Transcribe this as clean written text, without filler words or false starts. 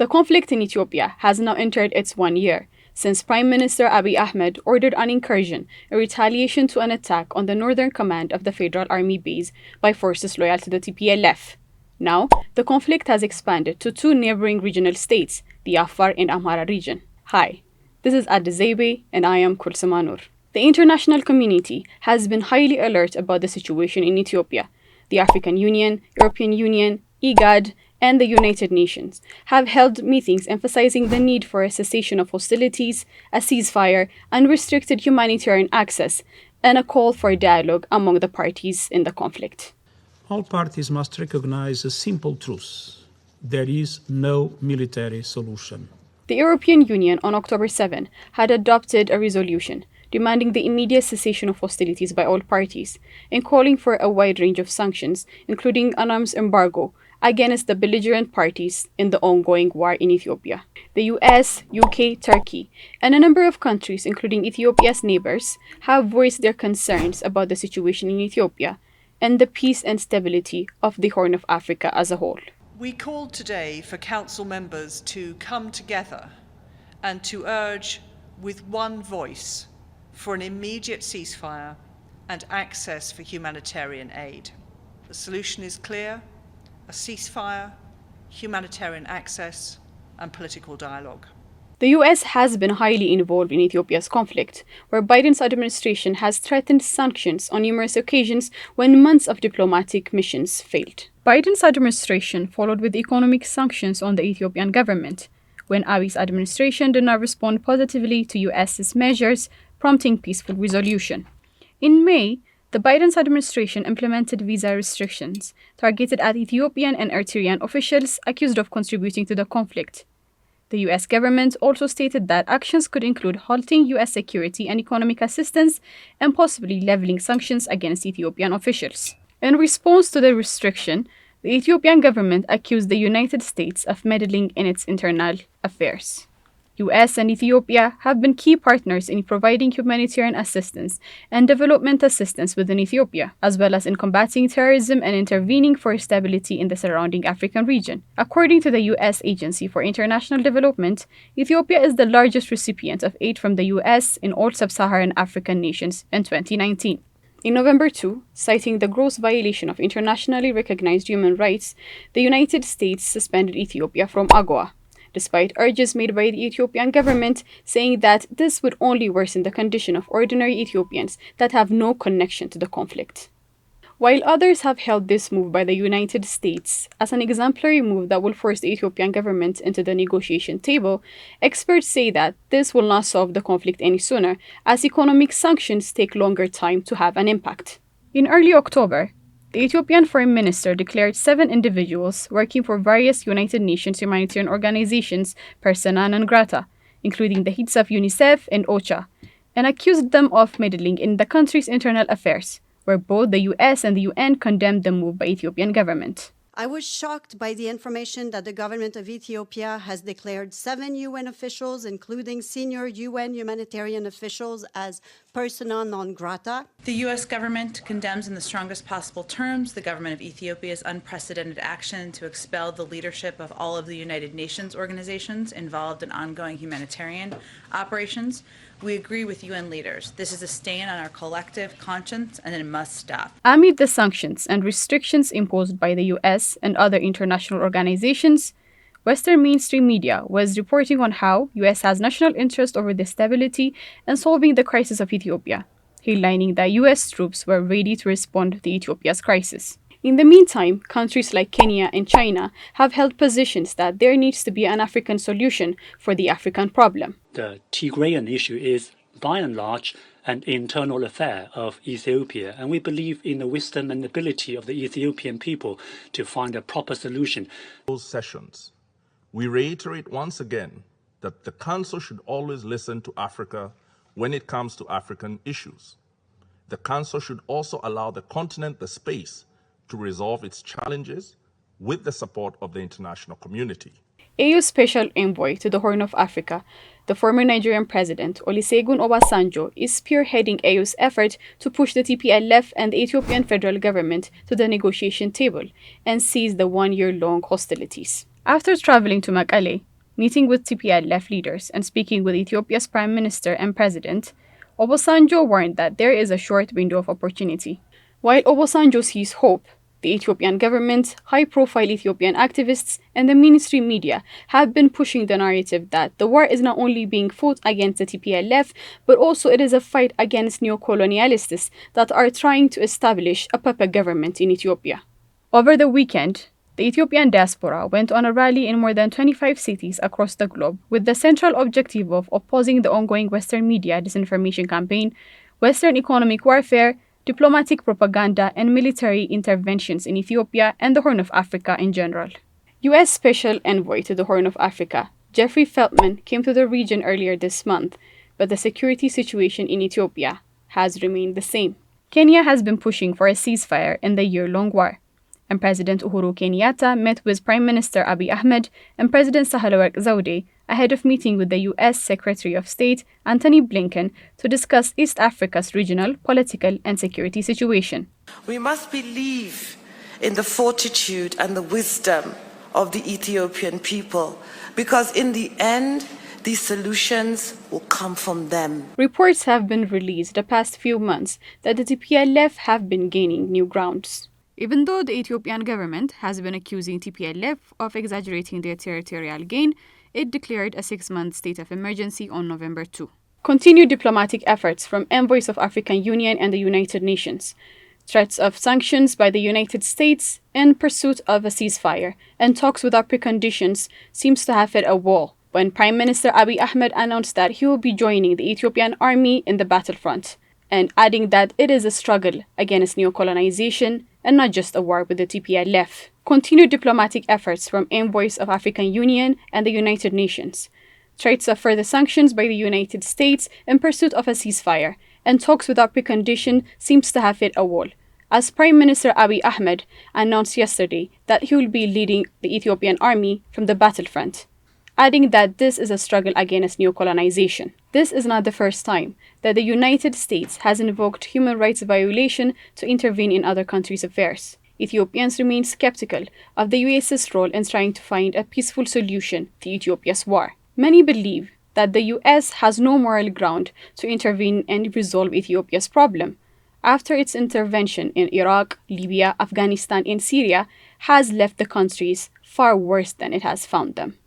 The conflict in Ethiopia has now entered its 1 year, since Prime Minister Abiy Ahmed ordered an incursion in retaliation to an attack on the northern command of the Federal Army base by forces loyal to the TPLF. Now, the conflict has expanded to two neighboring regional states, the Afar and Amhara region. Hi, this is Addis Zeybe, and I am Kulsuma Nur. The international community has been highly alert about the situation in Ethiopia. The African Union, European Union, IGAD, and the United Nations have held meetings emphasizing the need for a cessation of hostilities, a ceasefire, unrestricted humanitarian access, and a call for dialogue among the parties in the conflict. All parties must recognize a simple truth. There is no military solution. The European Union on October 7 had adopted a resolution demanding the immediate cessation of hostilities by all parties and calling for a wide range of sanctions, including an arms embargo, against the belligerent parties in the ongoing war in Ethiopia. The US, UK, Turkey, and a number of countries, including Ethiopia's neighbors, have voiced their concerns about the situation in Ethiopia and the peace and stability of the Horn of Africa as a whole. We called today for Council members to come together and to urge with one voice for an immediate ceasefire and access for humanitarian aid. The solution is clear: a ceasefire, humanitarian access, and political dialogue. The US has been highly involved in Ethiopia's conflict, where Biden's administration has threatened sanctions on numerous occasions when months of diplomatic missions failed. Biden's administration followed with economic sanctions on the Ethiopian government, when Abiy's administration did not respond positively to US's measures, prompting peaceful resolution. In May, the Biden's administration implemented visa restrictions targeted at Ethiopian and Eritrean officials accused of contributing to the conflict. The US government also stated that actions could include halting US security and economic assistance and possibly leveling sanctions against Ethiopian officials. In response to the restriction, the Ethiopian government accused the United States of meddling in its internal affairs. US and Ethiopia have been key partners in providing humanitarian assistance and development assistance within Ethiopia, as well as in combating terrorism and intervening for stability in the surrounding African region. According to the US Agency for International Development, Ethiopia is the largest recipient of aid from the US in all sub-Saharan African nations in 2019. In November 2, citing the gross violation of internationally recognized human rights, the United States suspended Ethiopia from AGOA, despite urges made by the Ethiopian government saying that this would only worsen the condition of ordinary Ethiopians that have no connection to the conflict. While others have held this move by the United States as an exemplary move that will force the Ethiopian government into the negotiation table, experts say that this will not solve the conflict any sooner, as economic sanctions take longer time to have an impact. In early October, the Ethiopian Foreign Minister declared 7 individuals working for various United Nations humanitarian organizations persona non grata, including the heads of UNICEF and OCHA, and accused them of meddling in the country's internal affairs, where both the US and the UN condemned the move by Ethiopian government. I was shocked by the information that the government of Ethiopia has declared 7 UN officials, including senior UN humanitarian officials, as persona non grata. The U.S. government condemns in the strongest possible terms the government of Ethiopia's unprecedented action to expel the leadership of all of the United Nations organizations involved in ongoing humanitarian operations. We agree with UN leaders. This is a stain on our collective conscience, and it must stop. Amid the sanctions and restrictions imposed by the US and other international organizations, Western mainstream media was reporting on how US has national interest over the stability and solving the crisis of Ethiopia, headlining that US troops were ready to respond to Ethiopia's crisis. In the meantime, countries like Kenya and China have held positions that there needs to be an African solution for the African problem. The Tigrayan issue is, by and large, an internal affair of Ethiopia, and we believe in the wisdom and ability of the Ethiopian people to find a proper solution. Those sessions, we reiterate once again that the Council should always listen to Africa when it comes to African issues. The Council should also allow the continent the space to resolve its challenges with the support of the international community. AU's special envoy to the Horn of Africa, the former Nigerian president Olusegun Obasanjo, is spearheading AU's effort to push the TPLF and the Ethiopian federal government to the negotiation table and cease the 1-year-long hostilities. After traveling to Mekelle, meeting with TPLF leaders and speaking with Ethiopia's Prime Minister and President, Obasanjo warned that there is a short window of opportunity. While Obasanjo sees hope, the Ethiopian government, high-profile Ethiopian activists, and the mainstream media have been pushing the narrative that the war is not only being fought against the TPLF, but also it is a fight against neo-colonialists that are trying to establish a puppet government in Ethiopia. Over the weekend, the Ethiopian diaspora went on a rally in more than 25 cities across the globe with the central objective of opposing the ongoing Western media disinformation campaign, Western economic warfare, diplomatic propaganda, and military interventions in Ethiopia and the Horn of Africa in general. U.S. Special Envoy to the Horn of Africa, Jeffrey Feltman, came to the region earlier this month, but the security situation in Ethiopia has remained the same. Kenya has been pushing for a ceasefire in the year-long war, and President Uhuru Kenyatta met with Prime Minister Abiy Ahmed and President Sahle-Work Zewde ahead of meeting with the U.S. Secretary of State Antony Blinken to discuss East Africa's regional, political, and security situation. We must believe in the fortitude and the wisdom of the Ethiopian people, because in the end, these solutions will come from them. Reports have been released the past few months that the TPLF have been gaining new grounds. Even though the Ethiopian government has been accusing TPLF of exaggerating their territorial gain, it declared a 6-month state of emergency on November 2. Continued diplomatic efforts from envoys of African Union and the United Nations, threats of sanctions by the United States in pursuit of a ceasefire, and talks without preconditions seems to have hit a wall when Prime Minister Abiy Ahmed announced that he will be joining the Ethiopian army in the battlefront, and adding that it is a struggle against neo-colonization and not just a war with the TPLF. Continued diplomatic efforts from envoys of African Union and the United Nations, threats of further sanctions by the United States in pursuit of a ceasefire, and talks without precondition seems to have hit a wall, as Prime Minister Abiy Ahmed announced yesterday that he will be leading the Ethiopian army from the battlefront, adding that this is a struggle against neo-colonization. This is not the first time that the United States has invoked human rights violation to intervene in other countries' affairs. Ethiopians remain skeptical of the US's role in trying to find a peaceful solution to Ethiopia's war. Many believe that the US has no moral ground to intervene and resolve Ethiopia's problem, after its intervention in Iraq, Libya, Afghanistan, and Syria has left the countries far worse than it has found them.